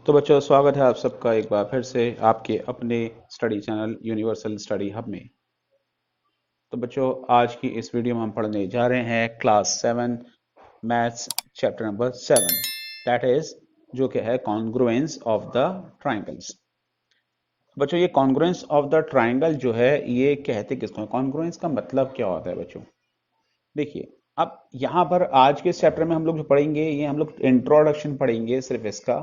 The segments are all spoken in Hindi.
तो बच्चों, स्वागत है आप सबका एक बार फिर से आपके अपने study channel universal study hub में। तो बच्चों, आज की इस वीडियो में हम पढ़ने जा रहे हैं class 7 maths chapter number 7, that is जो कि है कॉन्ग्रुएंस ऑफ द ट्राइंगल्स। बच्चों, ये कॉन्ग्रुएंस ऑफ द ट्राइंगल जो है ये कहते किसको है? कॉन्ग्रुएंस का मतलब क्या होता है बच्चों? देखिए, अब यहाँ पर आज के इस चैप्टर में हम लोग जो पढ़ेंगे ये हम लोग इंट्रोडक्शन पढ़ेंगे सिर्फ इसका।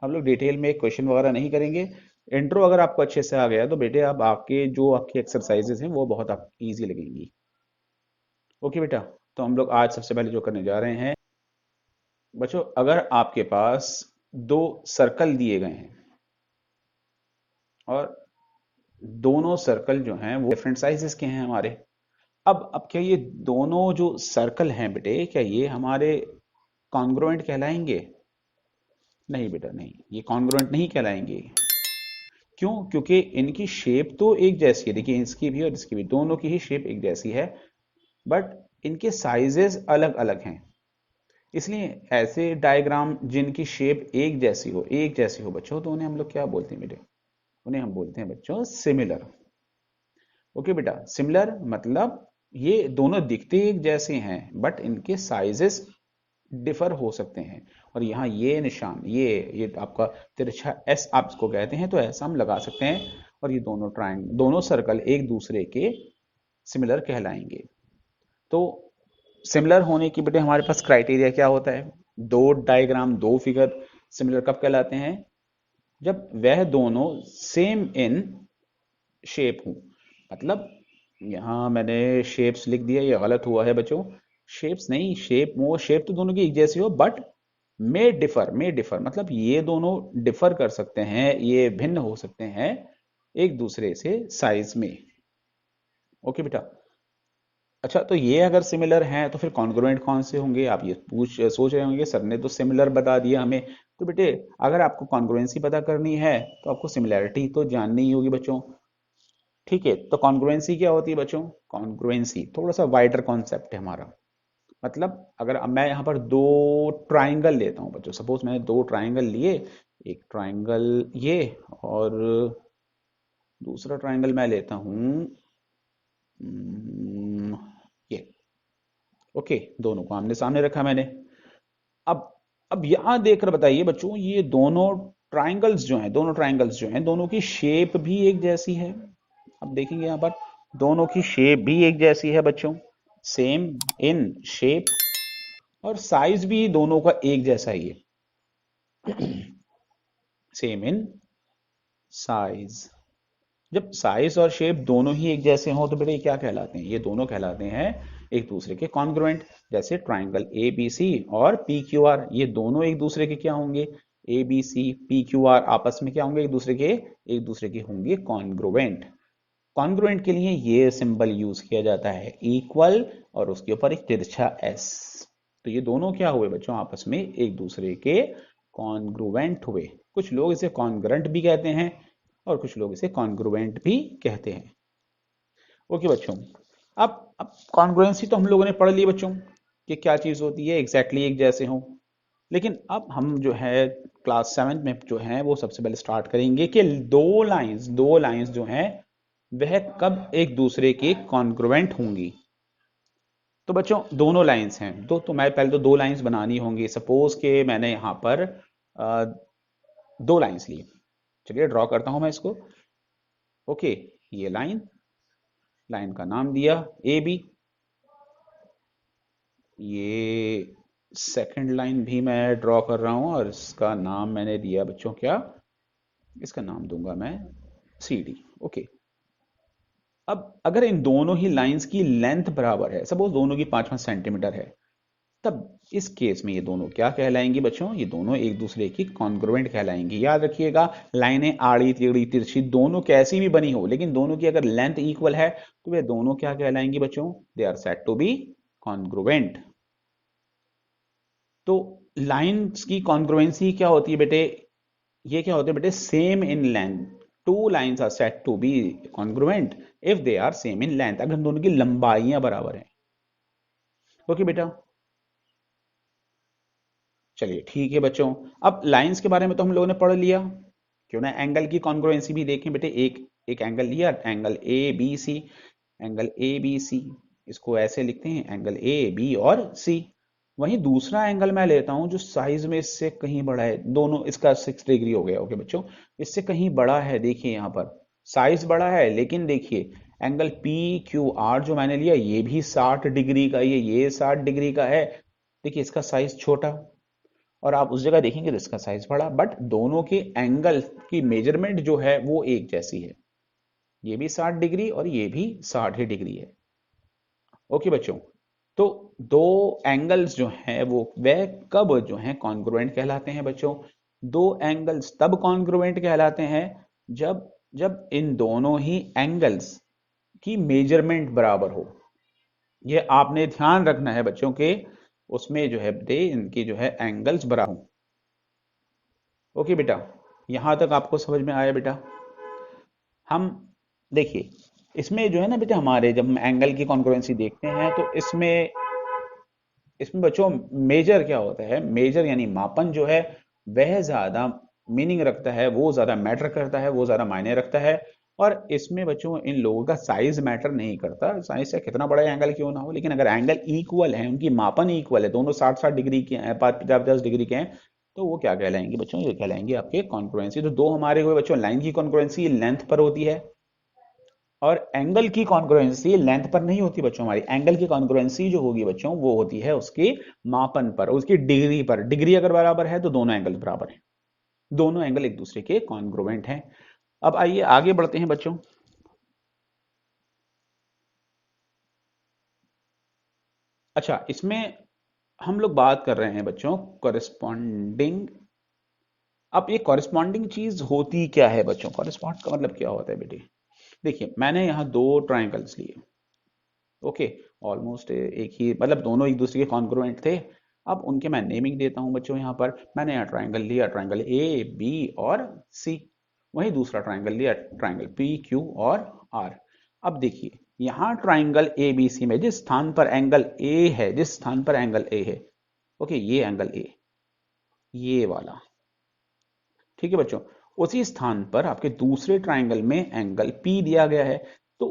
हम लोग डिटेल में क्वेश्चन वगैरह नहीं करेंगे। इंट्रो अगर आपको अच्छे से आ गया तो बेटे अब आपके जो आपकी एक्सरसाइजेस हैं वो बहुत आपको ईजी लगेंगी। ओके बेटा, तो हम लोग आज सबसे पहले जो करने जा रहे हैं बच्चों, अगर आपके पास दो सर्कल दिए गए हैं और दोनों सर्कल जो हैं वो डिफरेंट साइजेस के हैं हमारे। अब क्या ये दोनों जो सर्कल हैं बेटे, क्या ये हमारे कॉन्ग्रुएंट कहलाएंगे? नहीं बेटा, नहीं, ये कॉन्ग्रुएंट नहीं कहलाएंगे। क्यों? क्योंकि इनकी शेप तो एक जैसी है। देखिए, इसकी भी और इसकी भी, दोनों की ही शेप एक जैसी है, बट इनके साइजेस अलग अलग हैं। इसलिए ऐसे डायग्राम जिनकी शेप एक जैसी हो बच्चों, तो उन्हें हम लोग क्या बोलते हैं बेटे? उन्हें हम बोलते हैं बच्चों सिमिलर। ओके बेटा, सिमिलर मतलब ये दोनों दिखते एक जैसे हैं बट इनके साइजेस डिफर हो सकते हैं। और यहाँ ये निशान, ये आपका तिरछा एस आप इसको कहते हैं, तो ऐसा हम लगा सकते हैं। और ये दोनों सर्कल एक दूसरे के सिमिलर कहलाएंगे। तो सिमिलर होने की बेटे हमारे पास क्राइटेरिया क्या होता है? दो डायग्राम, दो फिगर सिमिलर कब कहलाते हैं? जब वह दोनों सेम इन शेप हो। मतलब यहाँ मैंने शेप्स लिख दिया, ये गलत हुआ है बच्चों। शेप्स नहीं, शेप तो दोनों की एक जैसी हो बट मे डिफर मतलब ये दोनों डिफर कर सकते हैं, ये भिन्न हो सकते हैं एक दूसरे से साइज में। ओके बेटा। अच्छा, तो ये अगर सिमिलर हैं तो फिर कॉन्ग्रुएंट कौन से होंगे? आप ये सोच रहे होंगे सर ने तो सिमिलर बता दिया हमें। तो बेटे, अगर आपको कॉन्ग्रुएंसी पता करनी है तो आपको सिमिलैरिटी तो जाननी ही होगी बच्चों। ठीक है, तो कॉन्ग्रुएंसी क्या होती है बच्चों? कॉन्ग्रुएंसी थोड़ा सा वाइडर कॉन्सेप्ट है हमारा। मतलब अगर अब मैं यहाँ पर दो ट्राइंगल लेता हूँ बच्चों, सपोज मैंने दो ट्राइंगल लिए, एक ट्राइंगल ये और दूसरा ट्राइंगल मैं लेता हूँ ये। ओके, दोनों को आमने सामने रखा मैंने। अब अब यहां देखकर बताइए बच्चों, ये दोनों ट्राइंगल्स जो हैं दोनों की शेप भी एक जैसी है। अब देखेंगे यहां पर दोनों की शेप भी एक जैसी है बच्चों, सेम इन शेप। और साइज भी दोनों का एक जैसा ही है, सेम इन साइज। जब साइज और शेप दोनों ही एक जैसे हों तो बेटे ये क्या कहलाते हैं? ये दोनों कहलाते हैं एक दूसरे के कॉन्ग्रुएंट। जैसे ट्राइंगल ए बी सी और पी क्यू आर, ये दोनों एक दूसरे के क्या होंगे? A B C P Q R आपस में क्या होंगे? एक दूसरे के होंगे कॉन्ग्रुएंट। कॉन्ग्रुएंट के लिए ये सिंबल यूज किया जाता है इक्वल, और उसके ऊपर एक तिरछा एस। तो ये दोनों क्या हुए बच्चों? आपस में एक दूसरे के कॉन्ग्रुएंट हुए। कुछ लोग इसे कॉन्ग्रुएंट भी कहते हैं और कुछ लोग इसे कॉन्ग्रुएंट भी कहते हैं। ओके बच्चों, अब कॉन्ग्रुएंसी तो हम लोगों ने पढ़ ली बच्चों कि क्या चीज होती है, एग्जैक्टली एक जैसे हो। लेकिन अब हम जो है क्लास 7 में जो है वो सबसे पहले स्टार्ट करेंगे कि दो लाइंस जो हैं वह कब एक दूसरे के कॉन्ग्रुएंट होंगी। तो बच्चों, दोनों लाइंस हैं तो मैं पहले तो दो लाइंस बनानी होंगी। सपोज के मैंने यहां पर अ, दो लाइंस ली। चलिए ड्रॉ करता हूं मैं इसको। ओके, ये लाइन का नाम दिया ए बी। ये सेकंड लाइन भी मैं ड्रॉ कर रहा हूं और इसका नाम मैंने दिया बच्चों क्या? इसका नाम दूंगा मैं सी डी। ओके। अब अगर इन दोनों ही लाइंस की लेंथ बराबर है, सपोज दोनों की 5-5 सेंटीमीटर है, तब इस केस में ये दोनों क्या कहलाएंगी बच्चों? ये दोनों एक दूसरे की कॉन्ग्रुएंट कहलाएंगी। याद रखिएगा, लाइनें आड़ी टेढ़ी तिरछी दोनों कैसी भी बनी हो, लेकिन दोनों की अगर लेंथ इक्वल है तो वे दोनों क्या कहलाएंगी बच्चों? They are said to be congruent. तो लाइंस की कॉन्ग्रुएंसी क्या होती है बेटे? ये क्या होते हैं बेटे? Same in length. Two lines are said to be congruent if they are same in length, अगर दोनों की लंबाइयां बराबर हैं। ओके बेटा। चलिए ठीक है बच्चों। अब लाइंस के बारे में तो हम लोगों ने पढ़ लिया, क्यों ना एंगल की कॉन्ग्रुएंसी भी देखें बेटे। एक एक एंगल लिया, angle A B C, angle A B C, इसको ऐसे लिखते हैं एंगल ए बी और सी। वहीं दूसरा एंगल मैं लेता हूं जो साइज में इससे कहीं बड़ा है, दोनों इसका 6 डिग्री हो गया। ओके बच्चों, इससे कहीं बड़ा है, देखिए यहाँ पर साइज बड़ा है, लेकिन देखिए एंगल पी क्यू आर जो मैंने लिया ये भी 60 डिग्री का, ये 60 डिग्री का है। देखिए इसका साइज छोटा, और आप उस जगह देखेंगे तो इसका साइज बड़ा, बट दोनों के एंगल की मेजरमेंट जो है वो एक जैसी है। ये भी 60 डिग्री और ये भी 60 डिग्री है। ओके बच्चों, तो दो एंगल्स जो हैं वो वह कब जो हैं कॉन्ग्रुएंट कहलाते हैं बच्चों? दो एंगल्स तब कॉन्ग्रुएंट कहलाते हैं जब जब इन दोनों ही एंगल्स की मेजरमेंट बराबर हो। ये आपने ध्यान रखना है बच्चों के, उसमें जो है दे इनकी जो है एंगल्स बराबर हो। ओके बेटा, यहां तक आपको समझ में आया बेटा? हम देखिए इसमें जो है ना बेटा, हमारे जब हम एंगल की कॉन्ग्रुएंसी देखते हैं तो इसमें इसमें बच्चों मेजर क्या होता है, मेजर यानी मापन जो है वह ज्यादा मीनिंग रखता है, वो ज्यादा मैटर करता है, वो ज्यादा मायने रखता है। और इसमें बच्चों इन लोगों का साइज मैटर नहीं करता, साइज से कितना बड़ा एंगल क्यों ना हो, लेकिन अगर एंगल इक्वल है, उनकी मापन इक्वल है, दोनों 60-60 डिग्री के हैं, 50-50 डिग्री के हैं, तो वो क्या कहलाएंगे बच्चों? ये कहलाएंगे आपके कॉन्ग्रुएंसी। तो दो हमारे हुए बच्चों, लाइन की कॉन्ग्रुएंसी लेंथ पर होती है, और एंगल की कॉन्ग्रुएंसी लेंथ पर नहीं होती बच्चों। हमारी एंगल की कॉन्ग्रुएंसी जो होगी बच्चों वो होती है उसके मापन पर, उसकी डिग्री पर। डिग्री अगर बराबर है तो दोनों एंगल बराबर हैं, दोनों एंगल एक दूसरे के कॉन्ग्रुएंट हैं। अब आइए आगे बढ़ते हैं बच्चों। अच्छा, इसमें हम लोग बात कर रहे हैं बच्चों कॉरेस्पॉन्डिंग। अब ये कॉरेस्पॉन्डिंग चीज होती क्या है बच्चों? कॉरेस्पॉन्ड का मतलब क्या होता है बेटे? देखिए मैंने यहाँ दो ट्राइंगल्स लिए, ओके, ऑलमोस्ट एक ही, मतलब दोनों एक दूसरे के कॉन्ग्रुएंट थे। अब उनके मैं नेमिंग देता हूं बच्चों। यहाँ पर मैंने यहाँ ट्राइंगल लिया, ट्राइंगल ए बी और सी। वहीं दूसरा ट्राइंगल लिया, ट्राइंगल पी क्यू और आर। अब देखिए यहाँ ट्राइंगल ए बी सी में जिस स्थान पर एंगल ए है, जिस स्थान पर एंगल ए है, ओके, ये एंगल ए, ये वाला, ठीक है बच्चों, उसी स्थान पर आपके दूसरे ट्राइंगल में एंगल पी दिया गया है। तो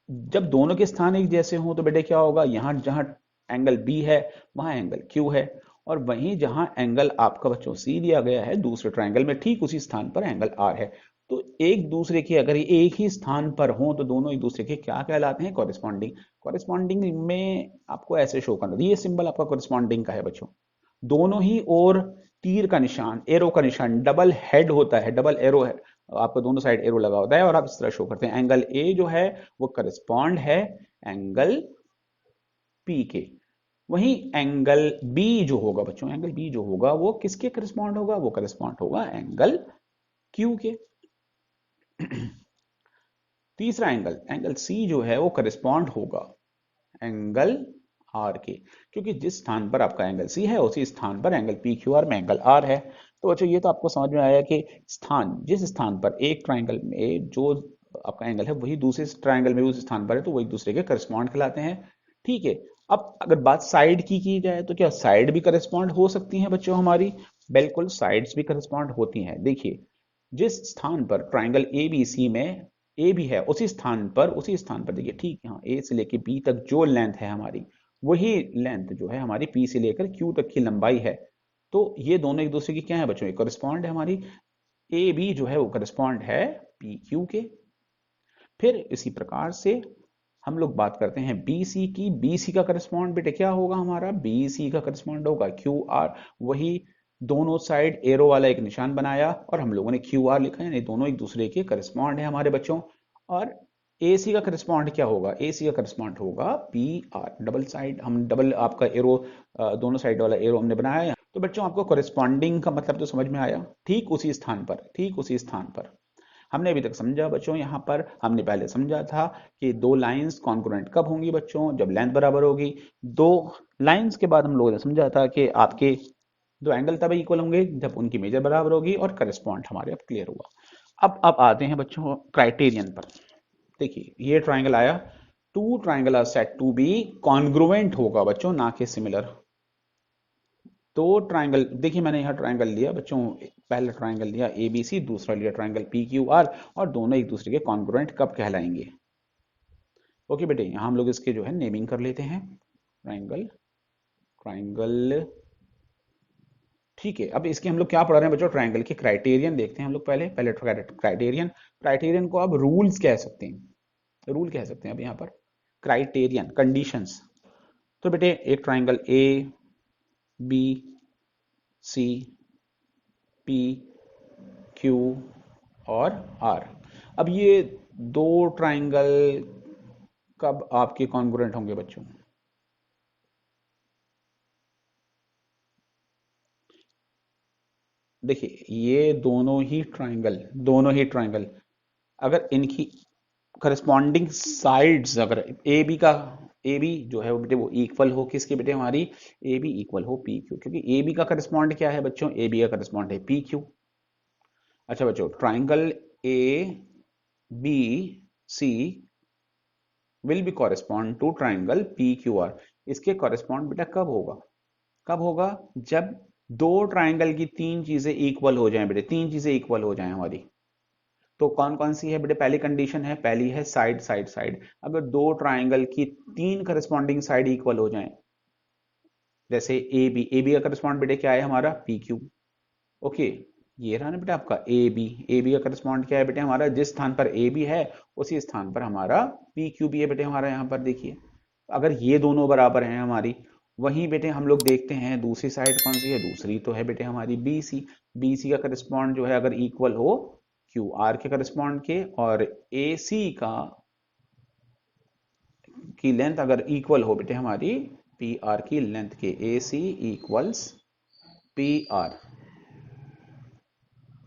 जब दोनों के स्थान एक जैसे हों तो बेटे क्या होगा, यहां जहां एंगल बी है वहां एंगल क्यू है, और वहीं जहां एंगल आपका बच्चों सी दिया गया है दूसरे ट्राइंगल में, ठीक उसी स्थान पर एंगल आर है। तो एक दूसरे के अगर एक ही स्थान पर हों तो दोनों एक दूसरे के क्या कहलाते हैं? कॉरेस्पॉन्डिंग। कॉरेस्पॉन्डिंग में आपको ऐसे शो करना, ये सिंबल आपका कॉरेस्पॉन्डिंग का है बच्चों। दोनों ही ओर तीर का निशान, एरो का निशान, डबल हेड होता है, डबल एरो है, आपको दोनों साइड एरो लगा होता है, और आप इस तरह शो करते हैं। एंगल ए जो है वो करस्पॉन्ड है एंगल पी के। वहीं एंगल बी जो होगा बच्चों, एंगल बी जो होगा वो किसके करस्पॉन्ड होगा? वो करस्पॉन्ड होगा एंगल क्यू के। तीसरा एंगल, एंगल सी जो है वो करस्पॉन्ड होगा एंगल आर के, क्योंकि जिस स्थान पर आपका एंगल सी है उसी स्थान पर एंगल पी क्यू आर में एंगल आर है। तो बच्चों ये तो आपको समझ में आया कि स्थान, जिस स्थान पर एक ट्राइंगल में जो आपका एंगल है वही दूसरे ट्राइंगल में उस स्थान पर है, तो वो एक दूसरे के करस्पॉन्ड कहलाते हैं। ठीक है। अब अगर बात साइड की जाए तो क्या साइड भी करस्पॉन्ड हो सकती हैं बच्चों हमारी? बिल्कुल, साइड्स भी करस्पॉन्ड होती हैं। देखिए जिस स्थान पर ट्राइंगल ए बी सी में ए भी है उसी स्थान पर देखिए, ठीक यहाँ ए से लेके बी तक जो लेंथ है हमारी, वही लेंथ जो है हमारी पी से लेकर क्यू तक की लंबाई है। तो ये दोनों एक दूसरे की क्या है बच्चों? करस्पॉन्ड है हमारी। ए बी जो है वो करस्पॉन्ड है पी क्यू के। फिर इसी प्रकार से हम लोग बात करते हैं बी सी की। बी सी का करस्पॉन्ड बेटे क्या होगा हमारा? बी सी का करस्पॉन्ड होगा क्यू आर। वही दोनों साइड एरो वाला एक निशान बनाया और हम लोगों ने क्यू आर लिखा, यानी दोनों एक दूसरे के करस्पॉन्ड है हमारे बच्चों। और ए सी का करस्पॉन्ड क्या होगा? ए सी का करस्पॉन्ड होगा पी आर। डबल साइड हम डबल आपका एरो, दोनों साइड वाला एरो हमने बनाया। तो बच्चों आपको करस्पॉन्डिंग का मतलब तो समझ में आया, ठीक उसी स्थान पर, ठीक उसी स्थान पर। हमने अभी तक समझा बच्चों, यहाँ पर हमने पहले समझा था कि दो लाइंस कॉन्ग्रुएंट कब होंगी बच्चों? जब लेंथ बराबर होगी। दो लाइंस के बाद हम लोगों ने समझा था कि आपके दो एंगल तब इक्वल होंगे जब उनकी मेजर बराबर होगी और करस्पॉन्ड हमारे अब क्लियर हुआ। अब आते हैं बच्चों क्राइटेरियन पर। देखिए ये ट्राइंगल आया, two triangle are said to be congruent होगा बच्चों, ना कि सिमिलर। तो ट्राइंगल देखिए, मैंने यहाँ ट्राइंगल लिया बच्चों, पहला ट्राइंगल लिया ए बी सी, दूसरा लिया ट्राइंगल पी क्यू आर, और दोनों एक दूसरे के कॉन्ग्रुएंट कब कहलाएंगे। ओके बेटे, यहाँ हम लोग इसके जो है नेमिंग कर लेते हैं। ट्राइंगल, ट्राइंगल, ठीक है। अब इसके हम लोग क्या पढ़ रहे हैं बच्चों, ट्राइंगल के क्राइटेरियन देखते हैं हम लोग पहले पहले क्राइटेरियन, क्राइटेरियन को अब रूल्स कह सकते हैं, रूल कह सकते हैं अब यहाँ पर, क्राइटेरियन कंडीशंस। तो बेटे एक triangle A B C P Q और आर, अब ये दो ट्राइंगल कब आपके कॉन्ग्रुएंट होंगे बच्चों। देखिए ये दोनों ही ट्राइंगल अगर इनकी करस्पॉन्डिंग साइड्स, अगर ए बी का, ए बी जो है वो बेटे वो इक्वल हो किसके बेटे, हमारी ए बी इक्वल हो पी क्यू, क्योंकि ए बी का करस्पॉन्ड क्या है बच्चों, ए बी का करस्पॉन्ड है पी क्यू। अच्छा बच्चों, triangle A B C will be correspond to triangle P Q R, इसके कॉरेस्पॉन्ड बेटा कब होगा, कब होगा, जब दो ट्राइंगल की तीन चीजें इक्वल हो जाएं बेटे, तीन चीजें इक्वल हो जाएं हमारी। तो कौन कौन सी है बेटे, पहली कंडीशन है, पहली है साइड साइड साइड, अगर दो ट्राइंगल की तीन करस्पॉन्डिंग साइड इक्वल हो जाएं, जैसे ए बी का करस्पॉन्ड बेटे क्या है हमारा पी क्यू। ओके, ये रहा ना बेटा आपका ए बी का करस्पॉन्ड क्या है बेटे हमारा, जिस स्थान पर ए बी है उसी स्थान पर हमारा पी क्यू भी है बेटे हमारा, यहाँ पर देखिए अगर ये दोनों बराबर हैं हमारी। वहीं बेटे हम लोग देखते हैं दूसरी साइड कौन सी है, दूसरी तो है बेटे हमारी बी सी, बी सी का करस्पॉन्ड जो है अगर इक्वल हो क्यू आर के करस्पॉन्ड के, और ए सी का की लेंथ अगर इक्वल हो बेटे हमारी पी आर की लेंथ के, ए सी इक्वल्स पी आर,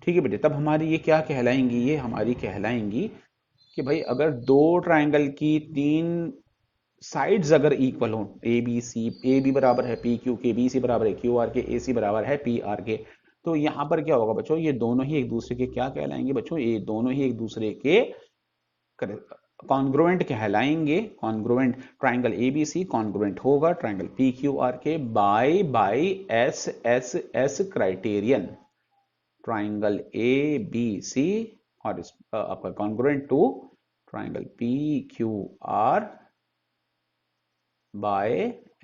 ठीक है बेटे। तब हमारी ये क्या कहलाएंगी, ये हमारी कहलाएंगी कि भाई अगर दो ट्राइंगल की तीन साइड्स अगर इक्वल हो, ए बी सी, ए बी बराबर है पी क्यू के, बी सी बराबर है क्यू आर के, ए सी बराबर है पी आर के, तो यहां पर क्या होगा बच्चों, ये दोनों ही एक दूसरे के क्या कहलाएंगे बच्चों, ये दोनों ही एक दूसरे के कॉन्ग्रुएंट कहलाएंगे। Congruent triangle A B C congruent होगा ट्राइंगल पी क्यू आर के by S S S criterion. Triangle A B C और आपका congruent to triangle P Q R by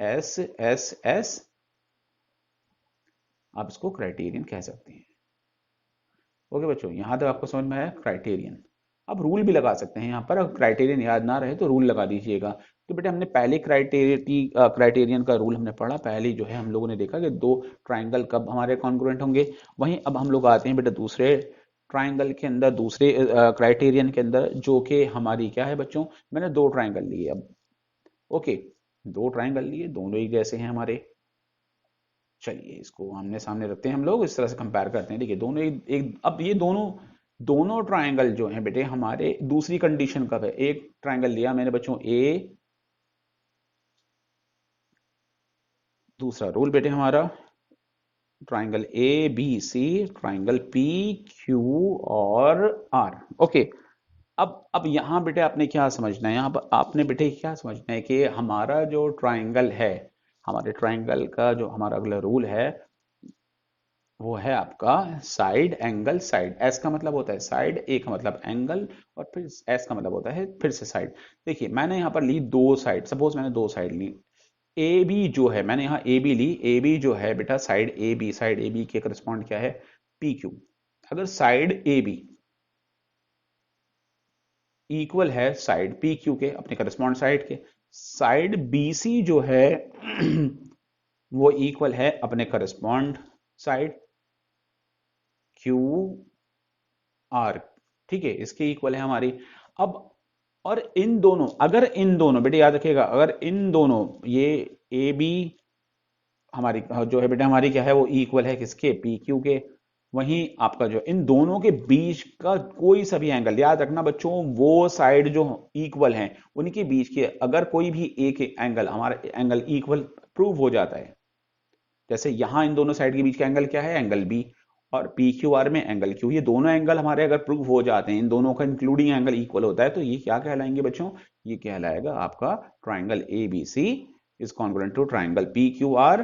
S S S, आप इसको क्राइटेरियन कह सकते हैं। ओके बच्चों, यहां तक आपको समझ में आया क्राइटेरियन। अब रूल भी लगा सकते हैं यहाँ पर, अगर क्राइटेरियन याद ना रहे तो रूल लगा दीजिएगा। तो बेटे हमने पहले क्राइटेरियन का रूल हमने पढ़ा, पहले जो है हम लोगों ने देखा कि दो ट्राइंगल कब हमारे कॉन्ग्रुएंट होंगे। वहीं अब हम लोग आते हैं बेटा दूसरे ट्राइंगल के अंदर, दूसरे क्राइटेरियन के अंदर, जो कि हमारी क्या है बच्चों, मैंने दो ट्राइंगल लिए अब। ओके, दो ट्राइंगल लिए, दोनों ही जैसे हैं हमारे। चलिए इसको आमने सामने रखते हैं हम लोग, इस तरह से कंपेयर करते हैं। देखिए दोनों एक, अब ये दोनों दोनों ट्राइंगल जो हैं बेटे हमारे, दूसरी कंडीशन कब है, एक ट्राइंगल लिया मैंने बच्चों ए, दूसरा रूल बेटे हमारा triangle A B C, triangle P Q और आर। ओके, अब यहां बेटे आपने क्या समझना है, यहां पर आपने बेटे क्या समझना है कि हमारा जो ट्राइंगल है, हमारे ट्राइंगल का जो हमारा अगला रूल है वो है आपका साइड एंगल साइड। एस का मतलब होता है साइड, ए का मतलब एंगल, और फिर एस का मतलब होता है फिर से साइड। देखिए मैंने यहाँ पर ली दो साइड, सपोज मैंने दो साइड ली, ए बी जो है, मैंने यहाँ A B Lee, A B जो है बेटा side A B, side A B के करस्पॉन्ड क्या है पी क्यू। अगर साइड ए बी इक्वल है साइड पी क्यू के, अपने करस्पॉन्ड साइड के, साइड बी सी जो है वो इक्वल है अपने करस्पॉन्ड साइड क्यू आर, ठीक है, इसके इक्वल है हमारी। अब और इन दोनों, अगर इन दोनों बेटे याद रखिएगा, अगर इन दोनों ये ए बी हमारी जो है बेटा हमारी क्या है, वो इक्वल है किसके पी क्यू के, वहीं आपका जो इन दोनों के बीच का कोई सा भी एंगल, याद रखना बच्चों वो साइड जो इक्वल हैं उनके बीच के अगर कोई भी एक एंगल, हमारा एंगल इक्वल प्रूव हो जाता है, जैसे यहां इन दोनों साइड के बीच का एंगल क्या है एंगल बी, और पी क्यू आर में एंगल क्यू, ये दोनों एंगल हमारे अगर प्रूव हो जाते हैं, इन दोनों का इंक्लूडिंग एंगल इक्वल होता है, तो ये क्या कहलाएंगे बच्चों, ये कहलाएगा आपका triangle A B C is congruent to triangle P Q R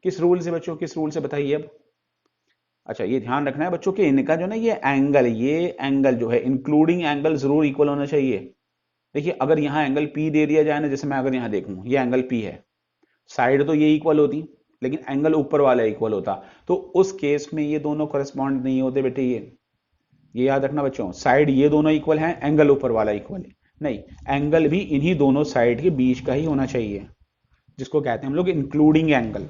किस रूल से बच्चों, किस रूल से बताइए अब। अच्छा, ये ध्यान रखना है बच्चों कि इनका जो ना ये एंगल जो है इंक्लूडिंग एंगल जरूर इक्वल होना चाहिए। देखिए अगर यहाँ एंगल पी दे दिया जाए ना, जैसे मैं अगर यहाँ देखूं ये एंगल पी है, साइड तो ये इक्वल होती लेकिन एंगल ऊपर वाला इक्वल होता, तो उस केस में ये दोनों करस्पॉन्ड नहीं होते बेटे। ये याद रखना बच्चों, साइड ये दोनों इक्वल हैं, एंगल ऊपर वाला इक्वल है नहीं, एंगल भी इन्हीं दोनों साइड के बीच का ही होना चाहिए, जिसको कहते हैं हम लोग इंक्लूडिंग एंगल।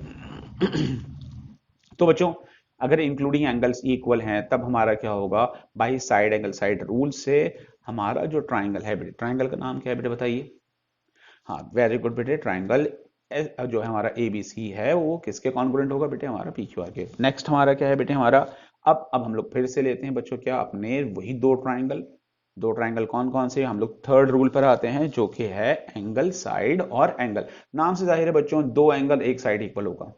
तो बच्चों अगर इंक्लूडिंग एंगल्स इक्वल हैं तब हमारा क्या होगा, by side angle side rule से हमारा जो ट्राइंगल है बेटे, ट्राइंगल का नाम क्या है बेटे बताइए। हाँ वेरी गुड बेटे, ट्राइंगल जो है हमारा ए बी सी है वो किसके कॉन्ग्रुएंट होगा बेटे, हमारा पी क्यू आर के। नेक्स्ट हमारा क्या है बेटे हमारा, अब हम लोग फिर से लेते हैं बच्चों क्या, अपने वही दो ट्राइंगल। दो ट्राइंगल कौन कौन से, हम लोग थर्ड रूल पर आते हैं जो कि है एंगल साइड और एंगल। नाम से जाहिर है बच्चों दो एंगल एक साइड इक्वल होगा।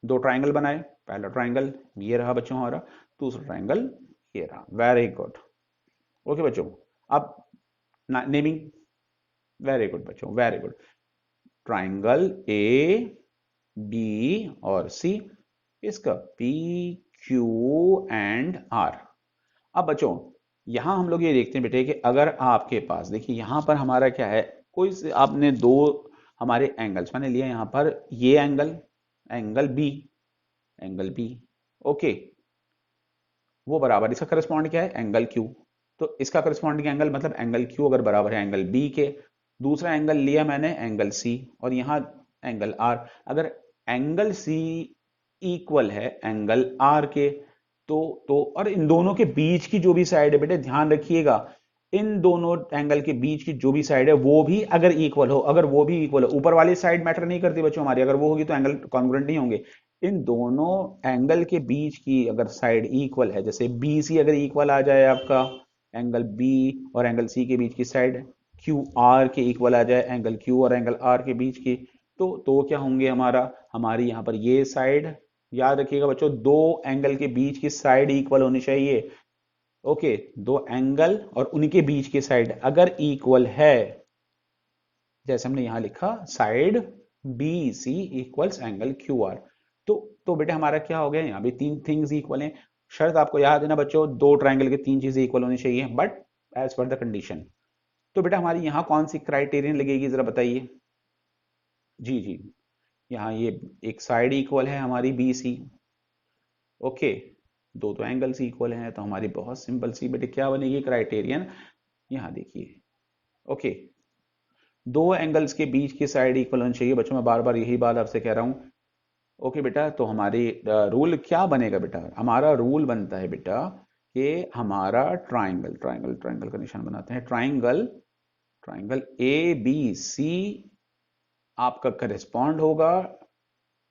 दो ट्राइंगल बनाए, पहला ट्राइंगल ये रहा बच्चों हमारा, दूसरा ट्राइंगल ये रहा। वेरी गुड, ओके बच्चों। अब नेमिंग, वेरी गुड बच्चों very good. Triangle A B और सी, इसका पी क्यू एंड आर। अब बच्चों यहां हम लोग ये देखते हैं बेटे कि अगर आपके पास देखिए यहां पर हमारा क्या है, कोई से आपने दो हमारे एंगल्स मैंने लिया यहां पर, ये angle angle B, angle B, okay, वो बराबर इसका करस्पॉन्ड क्या है एंगल क्यू। तो इसका करस्पॉन्डिंग एंगल मतलब एंगल क्यू अगर बराबर है एंगल बी के, दूसरा एंगल लिया मैंने एंगल सी और यहां एंगल आर, अगर एंगल सी इक्वल है एंगल आर के, तो और इन दोनों के बीच की जो भी साइड है बेटे ध्यान रखिएगा, इन दोनों एंगल के बीच की जो भी साइड है वो भी अगर इक्वल हो, अगर वो भी इक्वल हो, ऊपर वाली साइड मैटर नहीं करती बच्चों हमारी, अगर वो होगी तो एंगल कॉन्ग्रुएंट नहीं होंगे। इन दोनों एंगल के बीच की अगर साइड इक्वल है, जैसे बी सी अगर इक्वल आ जाए आपका एंगल बी और एंगल सी के बीच की साइड, क्यू आर के इक्वल आ जाए एंगल क्यू और एंगल आर के बीच की, तो क्या होंगे हमारा, हमारी यहां पर ये साइड, याद रखिएगा बच्चों दो एंगल के बीच की साइड इक्वल होनी चाहिए। ओके, दो एंगल और उनके बीच की साइड अगर इक्वल है, जैसे हमने यहां लिखा side B C equals angle Q R, तो बेटे हमारा क्या हो गया, यहां भी तीन थिंग्स इक्वल हैं। शर्त आपको याद है ना बच्चों, दो ट्राइंगल की तीन चीजें इक्वल होनी चाहिए but as per the condition. तो बेटा हमारी यहां कौन सी क्राइटेरियन लगेगी जरा बताइए। जी जी, यहाँ ये एक साइड इक्वल है हमारी बी सी, ओके, दो तो एंगल्स इक्वल हैं, तो हमारी बहुत सिंपल सी बेटे क्या बनेगी क्राइटेरियन, यहाँ देखिए, ओके, दो एंगल्स के बीच की साइड इक्वल होनी चाहिए बच्चों, मैं बार बार यही बात आपसे कह रहा हूं। ओके बेटा, तो हमारी रूल क्या बनेगा बेटा, हमारा रूल बनता है बेटा कि हमारा ट्राइंगल ट्राइंगल ट्राइंगल का निशान बनाते हैं, triangle triangle A B C आपका करेस्पॉन्ड होगा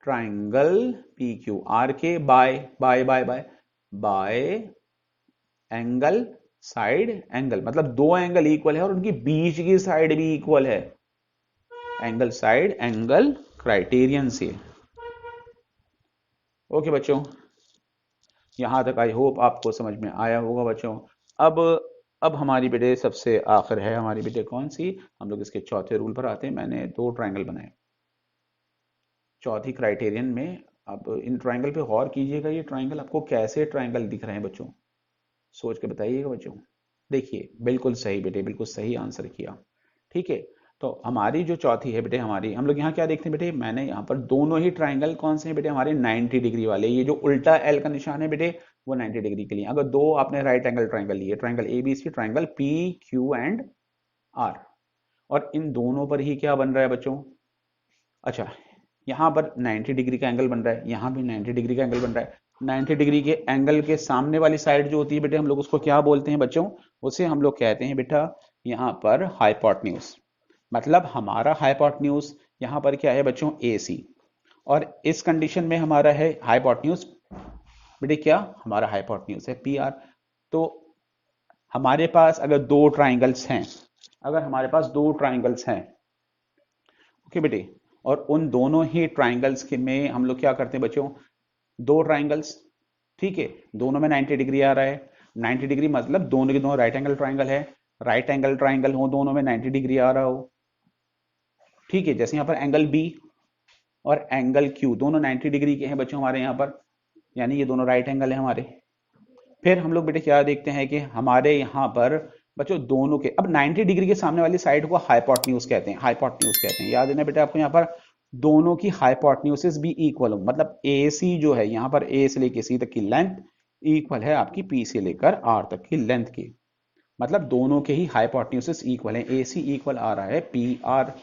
ट्राइंगल पी क्यू आर के by by by by by angle side angle, मतलब दो एंगल इक्वल है और उनकी बीच की साइड भी इक्वल है, एंगल साइड एंगल क्राइटेरियन से। ओके बच्चों, यहां तक आई होप आपको समझ में आया होगा बच्चों। अब अब हमारी बेटे सबसे आखिर है हमारी बेटे कौन सी, हम लोग इसके चौथे रूल पर आते हैं। मैंने दो ट्राइंगल बनाए चौथी क्राइटेरियन में, अब इन ट्राइंगल पे गौर कीजिएगा, ये ट्राइंगल आपको कैसे ट्राइंगल दिख रहे हैं बच्चों, सोच के बताइएगा बच्चों। देखिए बिल्कुल सही बेटे, बिल्कुल सही आंसर किया, ठीक है। तो हमारी जो चौथी है बेटे, हमारी हम लोग यहाँ क्या देखते हैं बेटे, मैंने यहाँ पर दोनों ही ट्राइंगल कौन से हैं बेटे हमारे 90 डिग्री वाले, ये जो उल्टा एल का निशान है बेटे वो 90 डिग्री के लिए। अगर दो आपने राइट एंगल ट्राइंगल लिए, triangle A B C, triangle P Q and R, और इन दोनों पर ही क्या बन रहा है बच्चों, अच्छा यहाँ पर 90 डिग्री का एंगल बन रहा है, यहाँ भी 90 डिग्री का एंगल बन रहा है। 90 डिग्री के एंगल के सामने वाली साइड जो होती है बेटे हम लोग उसको क्या बोलते हैं बच्चों, उसे हम लोग कहते हैं बेटा यहाँ पर हाइपोटेन्यूज, मतलब हमारा हाइपोटेन्यूज यहाँ पर क्या है बच्चों ए सी, और इस कंडीशन में हमारा है हाइपोटेन्यूज बेटे क्या, हमारा हाइपोटेन्यूज है पी आर। तो हमारे पास अगर दो ट्राइंगल्स हैं, अगर हमारे पास दो ट्राइंगल्स हैं, ओके बेटे, और उन दोनों ही ट्राइंगल्स के में हम लोग क्या करते हैं बच्चों, दो ट्राइंगल्स, ठीक है, दोनों में 90 डिग्री आ रहा है, 90 डिग्री मतलब दोनों के दोनों राइट एंगल ट्राइंगल है, राइट एंगल ट्राइंगल हो दोनों में 90 डिग्री आ रहा हो, ठीक है। जैसे यहाँ पर एंगल बी, और एंगल क्यू दोनों 90 डिग्री के हैं बच्चों हमारे यहाँ पर, यानी ये दोनों राइट एंगल है हमारे। फिर हम लोग बेटे क्या देखते हैं कि हमारे यहाँ पर बच्चों दोनों के, अब 90 डिग्री के सामने वाली साइड को हाइपोटेन्यूज कहते हैं, हाइपोटेन्यूज कहते हैं, याद है ना बेटा आपको, यहाँ पर दोनों की हाइपोटेन्यूसिस भी इक्वल हो, मतलब ए सी जो है यहाँ पर ए से लेकर सी तक की लेंथ इक्वल है आपकी पी से लेकर आर तक की लेंथ की, मतलब दोनों के ही हाइपोटेन्यूसिस इक्वल है, ए सी इक्वल आ रहा है पी आर।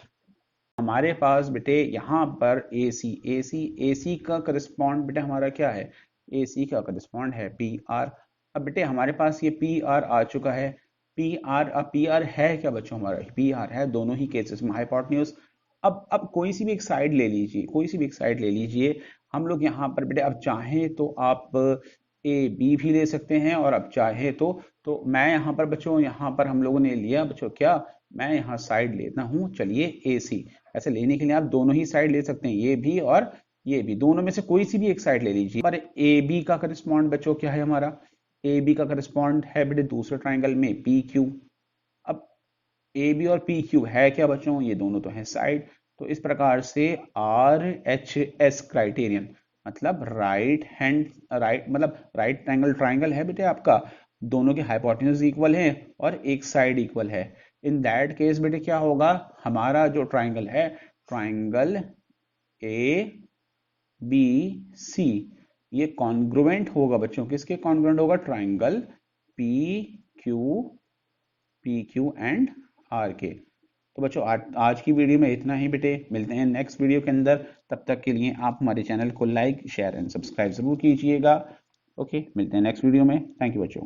हमारे पास बेटे यहाँ पर AC का करस्पॉन्ड बेटे हमारा क्या है, AC का करस्पॉन्ड है PR। अब बेटे हमारे पास ये PR आ चुका है, PR अब PR है क्या बच्चों, हमारा PR है दोनों ही केसेस में हाइपोटेन्यूज। अब कोई सी भी एक साइड ले लीजिए, कोई सी भी एक साइड ले लीजिए, हम लोग यहाँ पर बेटे अब चाहें तो आप AB भी ले सकते हैं, और अब चाहे तो मैं यहाँ पर बच्चों, यहाँ पर हम लोगों ने लिया बच्चों क्या, मैं यहाँ साइड लेता हूँ चलिए AC। ऐसे लेने के लिए आप दोनों ही साइड ले सकते हैं, ये भी और ये भी, दोनों में से कोई सी भी एक साइड ले लीजिए। पर AB का करस्पॉन्ड बच्चों क्या है हमारा, AB का करस्पॉन्ड है बेटे दूसरे ट्राइंगल में PQ। अब AB और PQ है क्या बच्चों, ये दोनों तो हैं साइड। तो इस प्रकार से RHS क्राइटेरियन, मतलब राइट एंगल ट्राइंगल है बेटे आपका, दोनों के हाइपोटेन्यूज इक्वल है और एक साइड इक्वल है। इन दैट केस बेटे क्या होगा, हमारा जो ट्राइंगल है, ट्राइंगल ABC, ये कॉन्ग्रुएंट होगा बच्चों, किसके कॉन्ग्रुएंट होगा, ट्राइंगल PQ एंड R के। तो बच्चों आज की वीडियो में इतना ही बेटे, मिलते हैं नेक्स्ट वीडियो के अंदर, तब तक के लिए आप हमारे चैनल को लाइक शेयर एंड सब्सक्राइब जरूर कीजिएगा। ओके, मिलते हैं नेक्स्ट वीडियो में, थैंक यू बच्चों।